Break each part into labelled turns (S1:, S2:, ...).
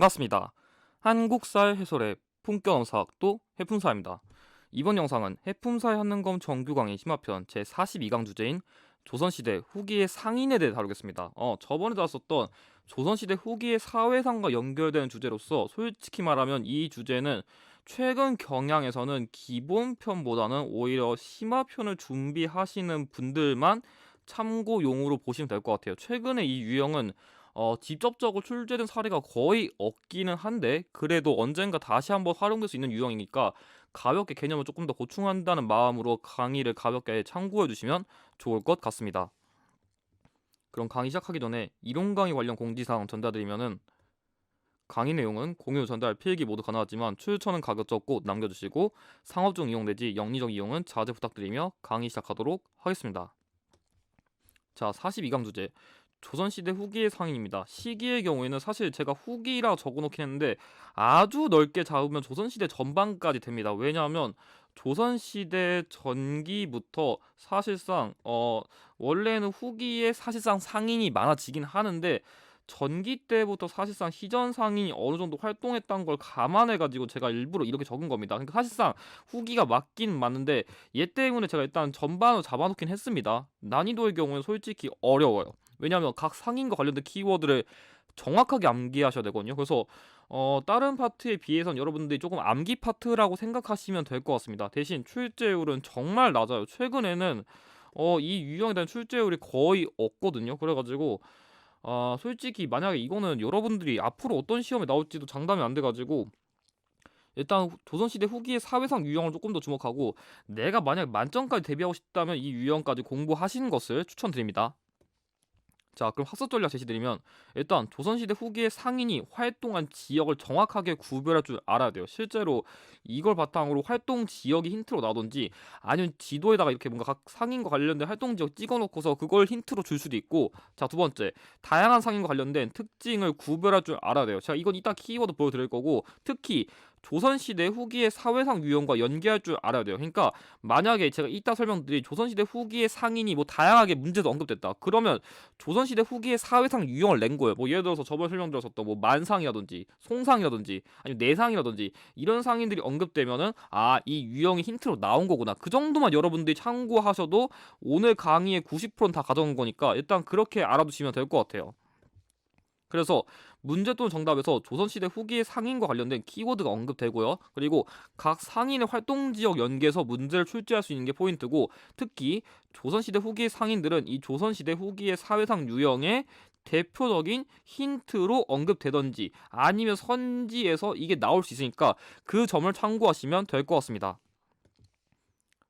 S1: 반갑습니다. 한국사의 해설의 품격 사학도 해품사입니다. 이번 영상은 해품사의 한능검 정규 강의 심화편 제42강 주제인 조선시대 후기의 상인에 대해 다루겠습니다. 저번에 다뤘었던 조선시대 후기의 사회상과 연결되는 주제로서 솔직히 말하면 이 주제는 최근 경향에서는 기본편보다는 오히려 심화편을 준비하시는 분들만 참고용으로 보시면 될 것 같아요. 최근에 이 유형은 직접적으로 출제된 사례가 거의 없기는 한데 그래도 언젠가 다시 한번 활용될 수 있는 유형이니까 가볍게 개념을 조금 더 보충한다는 마음으로 강의를 가볍게 참고해 주시면 좋을 것 같습니다. 그럼 강의 시작하기 전에 이론 강의 관련 공지사항 전달드리면은 강의 내용은 공유, 전달, 필기 모두 가능하지만 출처는 가급적 꼭 남겨주시고 상업적 이용 내지 영리적 이용은 자제 부탁드리며 강의 시작하도록 하겠습니다. 자, 42강 주제 조선시대 후기의 상인입니다. 시기의 경우에는 사실 제가 후기라 적어놓긴 했는데 아주 넓게 잡으면 조선시대 전반까지 됩니다. 왜냐하면 조선시대 전기부터 사실상 원래는 후기에 사실상 상인이 많아지긴 하는데 전기 때부터 사실상 희전 상인이 어느 정도 활동했던 걸 감안해가지고 제가 일부러 이렇게 적은 겁니다. 그러니까 사실상 후기가 맞긴 맞는데 얘 때문에 제가 일단 전반으로 잡아놓긴 했습니다. 난이도의 경우는 솔직히 어려워요. 왜냐하면 각 상인과 관련된 키워드를 정확하게 암기하셔야 되거든요. 그래서 다른 파트에 비해선 여러분들이 조금 암기 파트라고 생각하시면 될 것 같습니다. 대신 출제율은 정말 낮아요. 최근에는 이 유형에 대한 출제율이 거의 없거든요. 그래가지고 솔직히 만약에 이거는 여러분들이 앞으로 어떤 시험에 나올지도 장담이 안 돼가지고 일단 조선시대 후기의 사회상 유형을 조금 더 주목하고 내가 만약 만점까지 대비하고 싶다면 이 유형까지 공부하시는 것을 추천드립니다. 자, 그럼 학습 전략 제시드리면 일단 조선시대 후기의 상인이 활동한 지역을 정확하게 구별할 줄 알아야 돼요. 실제로 이걸 바탕으로 활동 지역이 힌트로 나오든지 아니면 지도에다가 이렇게 뭔가 각 상인과 관련된 활동 지역 찍어놓고서 그걸 힌트로 줄 수도 있고, 자, 두 번째 다양한 상인과 관련된 특징을 구별할 줄 알아야 돼요. 제가 이건 이따 키워드 보여드릴 거고, 특히 조선시대 후기의 사회상 유형과 연계할 줄 알아야 돼요. 그러니까 만약에 제가 이따 설명드릴 조선시대 후기의 상인이 뭐 다양하게 문제도 언급됐다, 그러면 조선시대 후기의 사회상 유형을 낸 거예요. 뭐 예를 들어서 저번에 설명드렸었던 뭐 만상이라든지 송상이라든지 아니면 내상이라든지 이런 상인들이 언급되면은 이 유형이 힌트로 나온 거구나, 그 정도만 여러분들이 참고하셔도 오늘 강의의 90%는 다 가져온 거니까 일단 그렇게 알아두시면 될 것 같아요. 그래서 문제 또는 정답에서 조선시대 후기의 상인과 관련된 키워드가 언급되고요. 그리고 각 상인의 활동지역 연계에서 문제를 출제할 수 있는 게 포인트고, 특히 조선시대 후기의 상인들은 이 조선시대 후기의 사회상 유형의 대표적인 힌트로 언급되던지 아니면 선지에서 이게 나올 수 있으니까 그 점을 참고하시면 될 것 같습니다.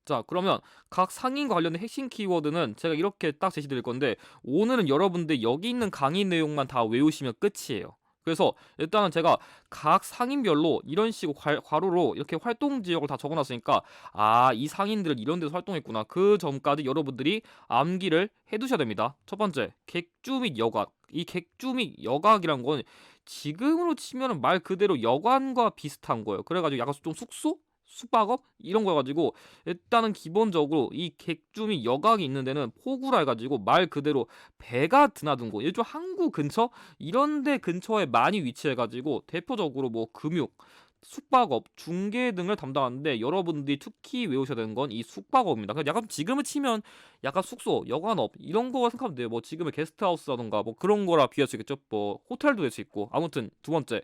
S1: 자, 그러면 각 상인과 관련된 핵심 키워드는 제가 이렇게 딱 제시드릴 건데 오늘은 여러분들 여기 있는 강의 내용만 다 외우시면 끝이에요. 그래서 일단은 제가 각 상인별로 이런 식으로 괄호로 이렇게 활동 지역을 다 적어놨으니까 이 상인들은 이런 데서 활동했구나, 그 점까지 여러분들이 암기를 해두셔야 됩니다. 첫 번째, 객주 및 여각. 이 객주 및 여각이란 건 지금으로 치면은 말 그대로 여관과 비슷한 거예요. 그래가지고 약간 좀 숙소? 숙박업? 이런 거 해가지고 일단은 기본적으로 이 객주 및 여각이 있는 데는 포구라 해가지고 말 그대로 배가 드나든 곳, 일종 항구 근처 이런 데 근처에 많이 위치해가지고 대표적으로 뭐 금융, 숙박업, 중개 등을 담당하는데 여러분들이 특히 외우셔야 되는 건 이 숙박업입니다. 그냥 약간 지금을 치면 약간 숙소, 여관업 이런 거 생각하면 돼요. 뭐 지금의 게스트하우스라던가 뭐 그런 거라 비할 수 있겠죠. 뭐 호텔도 될 수 있고. 아무튼 두 번째,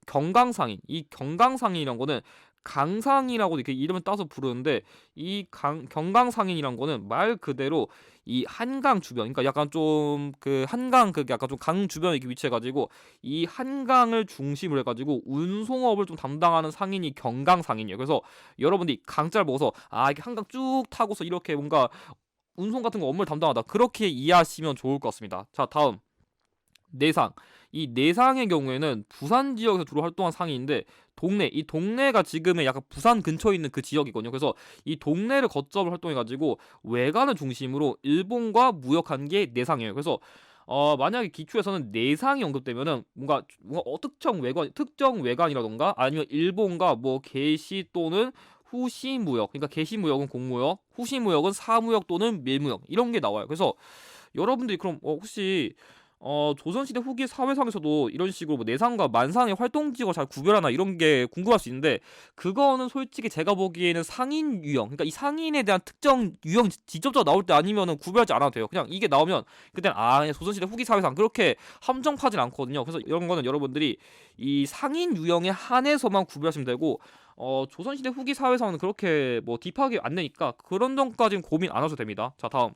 S1: 경강상인. 이 경강상인이란 거는 강상이라고 이렇게 이름을 따서 부르는데 이 경강상인이란 거는 말 그대로 이 한강 주변, 그러니까 약간 좀 그 한강 그 약간 좀 강 주변에 이렇게 위치해가지고 이 한강을 중심으로 해가지고 운송업을 좀 담당하는 상인이 경강상인이에요. 그래서 여러분들이 강자를 보고서 이게 한강 쭉 타고서 이렇게 뭔가 운송 같은 거 업무를 담당하다, 그렇게 이해하시면 좋을 것 같습니다. 자, 다음 내상. 이 내상의 경우에는 부산 지역에서 주로 활동한 상인인데 이 동네가 지금의 약간 부산 근처에 있는 그 지역이거든요. 그래서 이 동네를 거점으로 활동해가지고 외관을 중심으로 일본과 무역한 게 내상이에요. 그래서 만약에 기초에서는 내상이 언급되면은 뭔가 특정 외관이라던가 아니면 일본과 뭐 개시 또는 후시무역, 그러니까 개시무역은 공무역, 후시무역은 사무역 또는 밀무역 이런 게 나와요. 그래서 여러분들이 그럼 혹시 조선시대 후기 사회상에서도 이런 식으로 뭐 내상과 만상의 활동지역을 잘 구별하나 이런 게 궁금할 수 있는데, 그거는 솔직히 제가 보기에는 상인 유형, 그러니까 이 상인에 대한 특정 유형 직접적으로 나올 때 아니면은 구별하지 않아도 돼요. 그냥 이게 나오면 그때는 그냥 조선시대 후기 사회상 그렇게 함정파진 않거든요. 그래서 이런 거는 여러분들이 이 상인 유형에 한해서만 구별하시면 되고, 조선시대 후기 사회상은 그렇게 뭐 딥하게 안 내니까 그런 점까지는 고민 안 하셔도 됩니다. 자, 다음.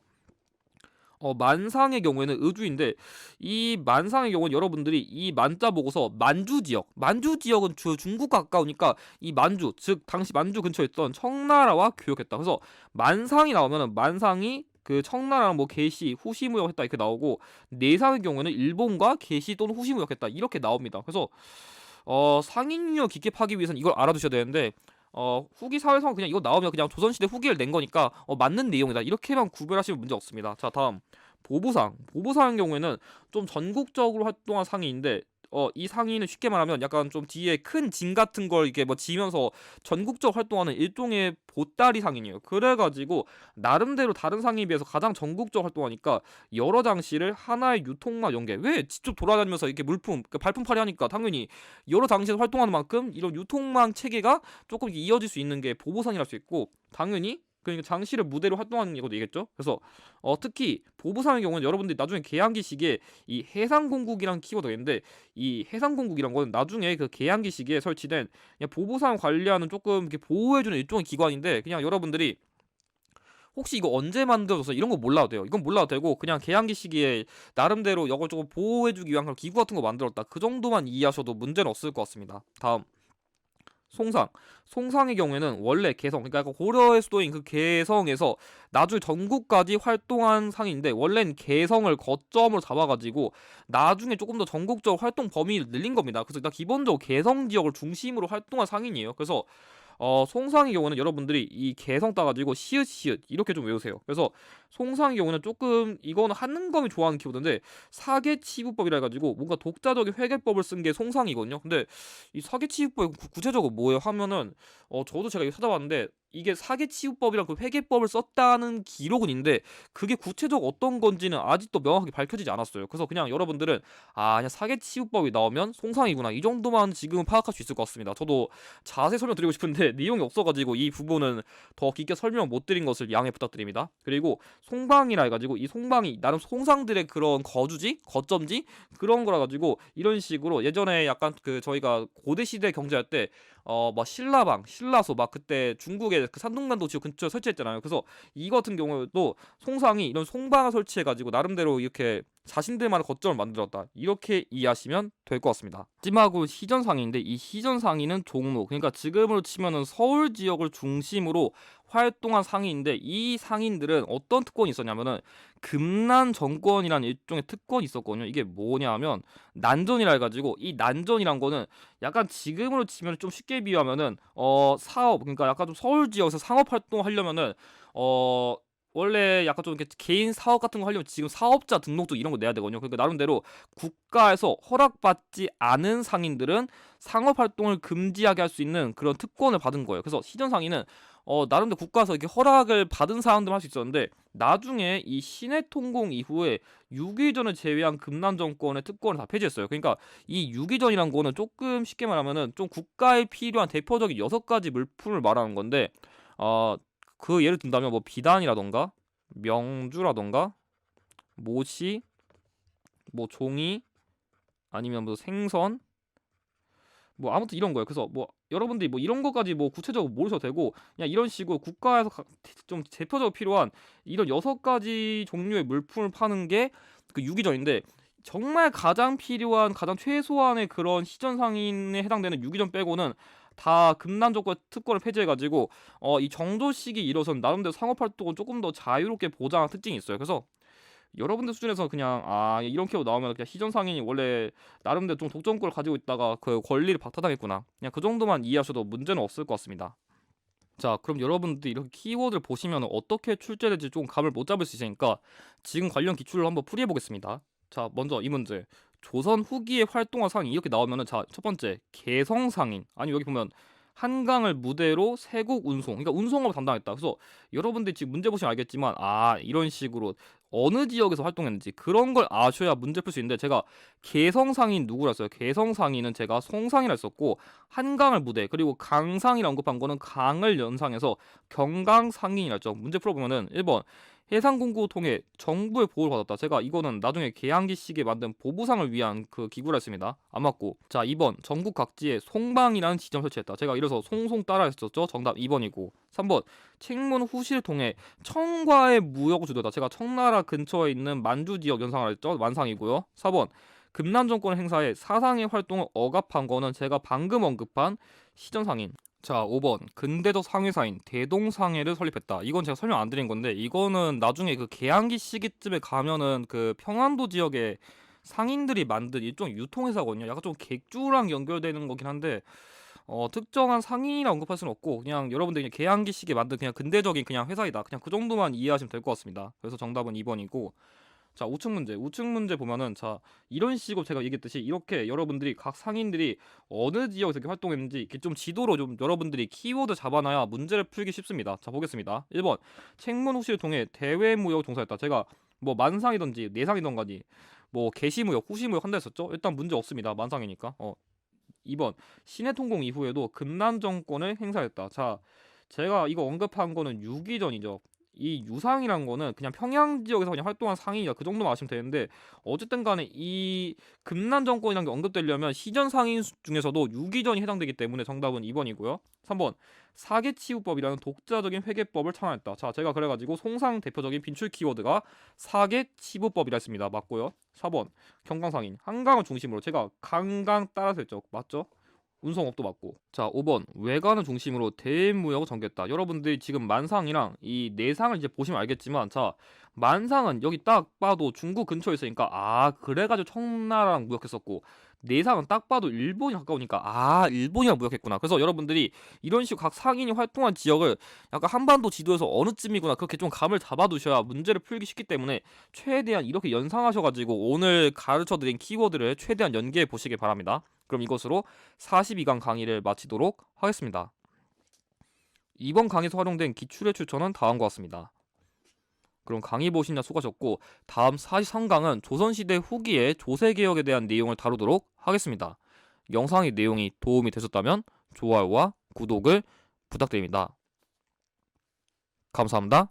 S1: 만상의 경우에는 의주인데, 이 만상의 경우는 여러분들이 이 만자 보고서 만주 지역은 중국 가까우니까 이 만주, 즉 당시 만주 근처에 있던 청나라와 교역했다. 그래서 만상이 나오면은 만상이 그 청나라랑 뭐 개시, 후시 무역했다 이렇게 나오고, 내상의 경우에는 일본과 개시 또는 후시 무역했다 이렇게 나옵니다. 그래서 상인유역 깊게 파기 위해서는 이걸 알아두셔야 되는데, 후기 사회상 그냥 이거 나오면 그냥 조선시대 후기를 낸 거니까 맞는 내용이다 이렇게만 구별하시면 문제 없습니다. 자, 다음. 보부상의 경우에는 좀 전국적으로 활동한 상인인데, 이 상인은 쉽게 말하면 약간 좀 뒤에 큰 징 같은 걸 이렇게 뭐 지면서 전국적 활동하는 일종의 보따리 상인이에요. 그래가지고 나름대로 다른 상인에 비해서 가장 전국적 활동하니까 여러 장씨를 하나의 유통망 연계. 왜 직접 돌아다니면서 이렇게 물품, 그 발품팔이 하니까 당연히 여러 장시에서 활동하는 만큼 이런 유통망 체계가 조금 이어질 수 있는 게 보부상이랄 수 있고, 당연히 그러니까 장씨를 무대로 활동하는 것도 얘기했죠. 그래서 특히 보부상의 경우는 여러분들이 나중에 계양기 시기에 이 해상공국이라는 키워드가 있는데, 이 해상공국이란 거는 나중에 그 계양기 시기에 설치된 그냥 보부상 관리하는 조금 이렇게 보호해주는 일종의 기관인데, 그냥 여러분들이 혹시 이거 언제 만들어서 이런 거 몰라도 돼요. 이건 몰라도 되고 그냥 계양기 시기에 나름대로 이걸 조금 보호해주기 위한 그런 기구 같은 거 만들었다, 그 정도만 이해하셔도 문제는 없을 것 같습니다. 다음. 송상의 경우에는 원래 개성, 그러니까 고려의 수도인 그 개성에서 나중에 전국까지 활동한 상인인데, 원래는 개성을 거점으로 잡아가지고 나중에 조금 더 전국적 활동 범위를 늘린 겁니다. 그래서 일단 기본적으로 개성 지역을 중심으로 활동한 상인이에요. 그래서 송상의 경우는 여러분들이 이 개성 따가지고 시읒 이렇게 좀 외우세요. 그래서 송상의 경우는 조금 이거는 한능검이 좋아하는 키워드인데, 사계치부법이라 해가지고 뭔가 독자적인 회계법을 쓴 게 송상이거든요. 근데 이 사계치부법이 구체적으로 뭐예요 하면은, 저도 제가 이거 찾아봤는데 이게 사계치부법이랑 그 회계법을 썼다는 기록은 있는데, 그게 구체적 어떤 건지는 아직도 명확하게 밝혀지지 않았어요. 그래서 그냥 여러분들은 그냥 사계치부법이 나오면 송상이구나 이 정도만 지금은 파악할 수 있을 것 같습니다. 저도 자세히 설명드리고 싶은데 내용이 없어가지고 이 부분은 더 깊게 설명 못 드린 것을 양해 부탁드립니다. 그리고 송방이라 해가지고, 이 송방이 나름 송상들의 그런 거주지, 거점지 그런 거라 가지고 이런 식으로 예전에 약간 그 저희가 고대 시대 경제할 때 막 신라방, 신라소 막 그때 중국의 그 산둥반도 지역 근처에 설치했잖아요. 그래서 이 같은 경우에도 송상이 이런 송방을 설치해가지고 나름대로 이렇게 자신들만의 거점을 만들었다 이렇게 이해하시면 될 것 같습니다. 마지막으로 시전상인데, 이 시전상인은 종로, 그러니까 지금으로 치면은 서울 지역을 중심으로 활동한 상인인데, 이 상인들은 어떤 특권이 있었냐면은 금난 정권이라는 일종의 특권이 있었거든요. 이게 뭐냐면 난전이라 해가지고, 이 난전이란 거는 약간 지금으로 치면 좀 쉽게 비유하면은 사업, 그러니까 약간 좀 서울 지역에서 상업 활동하려면은 원래 약간 좀 이렇게 개인 사업 같은 거 하려면 지금 사업자 등록증 이런 거 내야 되거든요. 그러니까 나름대로 국가에서 허락받지 않은 상인들은 상업 활동을 금지하게 할 수 있는 그런 특권을 받은 거예요. 그래서 시전상인은 나름대로 국가에서 이렇게 허락을 받은 사람들만 할 수 있었는데, 나중에 이 신해통공 이후에 유기전을 제외한 금남 정권의 특권을 다 폐지했어요. 그러니까 이 유기전이란 거는 조금 쉽게 말하면은 좀 국가에 필요한 대표적인 6가지 물품을 말하는 건데, 그 예를 든다면 뭐 비단이라던가 명주라던가 모시, 뭐 종이, 아니면 뭐 생선, 뭐 아무튼 이런 거예요. 그래서 뭐 여러분들이 뭐 이런 거까지 뭐 구체적으로 모르셔도 되고, 그냥 이런 식으로 국가에서 좀 대표적으로 필요한 이런 6가지 종류의 물품을 파는 게 그 유기전인데, 정말 가장 필요한 가장 최소한의 그런 시전 상인에 해당되는 유기전 빼고는 다 금난조건 특권을 폐지해가지고 이 정도 시기 이뤄선 나름대로 상업 활동을 조금 더 자유롭게 보장한 특징이 있어요. 그래서 여러분들 수준에서 그냥 이런 키워 나오면 그냥 시전 상인이 원래 나름대로 좀 독점권을 가지고 있다가 그 권리를 박탈당했구나, 그냥 그 정도만 이해하셔도 문제는 없을 것 같습니다. 자, 그럼 여러분들이 이렇게 키워드를 보시면 어떻게 출제될지 좀 감을 못 잡을 수 있으니까 지금 관련 기출을 한번 풀이해 보겠습니다. 자, 먼저 이 문제. 조선 후기에 활동한 상인 이렇게 나오면은, 자, 첫 번째 개성상인, 아니 여기 보면 한강을 무대로 세국 운송, 그러니까 운송업을 담당했다. 그래서 여러분들이 지금 문제 보시면 알겠지만 이런 식으로 어느 지역에서 활동했는지 그런 걸 아셔야 문제 풀 수 있는데, 제가 개성상인 누구라 했어요? 개성상인은 제가 송상이라 했었고, 한강을 무대, 그리고 강상이라 언급한 거는 강을 연상해서 경강상인이라 했죠. 문제 풀어보면은 1번 해상공구 통해 정부의 보호를 받았다. 제가 이거는 나중에 계양기식에 만든 보부상을 위한 그 기구라 했습니다. 안 맞고. 자, 2번 전국 각지에 송방이라는 지점 설치했다. 제가 이래서 송송 따라 했었죠. 정답 2번이고. 3번 책문 후시를 통해 청과의 무역을 주도했다. 제가 청나라 근처에 있는 만주 지역 연상을 했죠. 완상이고요. 4번 금남 정권 행사에 사상의 활동을 억압한 거는 제가 방금 언급한 시전상인. 자, 5번 근대적 상회사인 대동상회를 설립했다. 이건 제가 설명 안 드린 건데, 이거는 나중에 그 개항기 시기쯤에 가면은 그 평안도 지역에 상인들이 만든 일종의 유통회사거든요. 약간 좀 객주랑 연결되는 거긴 한데, 특정한 상인이라 언급할 수는 없고, 그냥 여러분들이 그냥 개항기 시기에 만든 그냥 근대적인 그냥 회사이다. 그냥 그 정도만 이해하시면 될 것 같습니다. 그래서 정답은 2번이고. 자, 우측 문제 보면은, 자, 이런 식으로 제가 얘기했듯이 이렇게 여러분들이 각 상인들이 어느 지역에서 이렇게 활동했는지 이렇게 좀 지도로 좀 여러분들이 키워드 잡아놔야 문제를 풀기 쉽습니다. 자, 보겠습니다. 1번 책문 후시를 통해 대외 무역 종사했다. 제가 뭐 만상이든지 내상이든지 뭐 개시무역, 후시무역 한다 했었죠. 일단 문제 없습니다. 만상이니까. 2번 신해통공 이후에도 금난 정권을 행사했다. 자, 제가 이거 언급한 거는 6.2 전이죠. 이 유상이란 거는 그냥 평양 지역에서 그냥 활동한 상인이다. 그 정도만 아시면 되는데, 어쨌든 간에 이 금난 정권이라는 게 언급되려면 시전 상인 중에서도 6.2 전이 해당되기 때문에 정답은 2번이고요. 3번 사계치우법이라는 독자적인 회계법을 창안했다. 자, 제가 그래가지고 송상 대표적인 빈출 키워드가 사계치부법이라 했습니다. 맞고요. 4번 경강상인 한강을 중심으로, 제가 강강 따라서 했죠. 맞죠? 운송업도 맞고. 자, 5번 외관을 중심으로 대무역을 전개했다. 여러분들이 지금 만상이랑 이 내상을 이제 보시면 알겠지만, 자, 만상은 여기 딱 봐도 중국 근처에 있으니까 그래가지고 청나라랑 무역했었고, 내상은 딱 봐도 일본이 가까우니까 일본이랑 무역했구나. 그래서 여러분들이 이런 식으로 각 상인이 활동한 지역을 약간 한반도 지도에서 어느쯤이구나, 그렇게 좀 감을 잡아두셔야 문제를 풀기 쉽기 때문에 최대한 이렇게 연상하셔가지고 오늘 가르쳐드린 키워드를 최대한 연계해 보시길 바랍니다. 그럼 이것으로 42강 강의를 마치도록 하겠습니다. 이번 강의에서 활용된 기출의 출처는 다음과 같습니다. 그럼 강의 보시냐 수고하셨고, 다음 43강은 조선시대 후기의 조세개혁에 대한 내용을 다루도록 하겠습니다. 영상의 내용이 도움이 되셨다면 좋아요와 구독을 부탁드립니다. 감사합니다.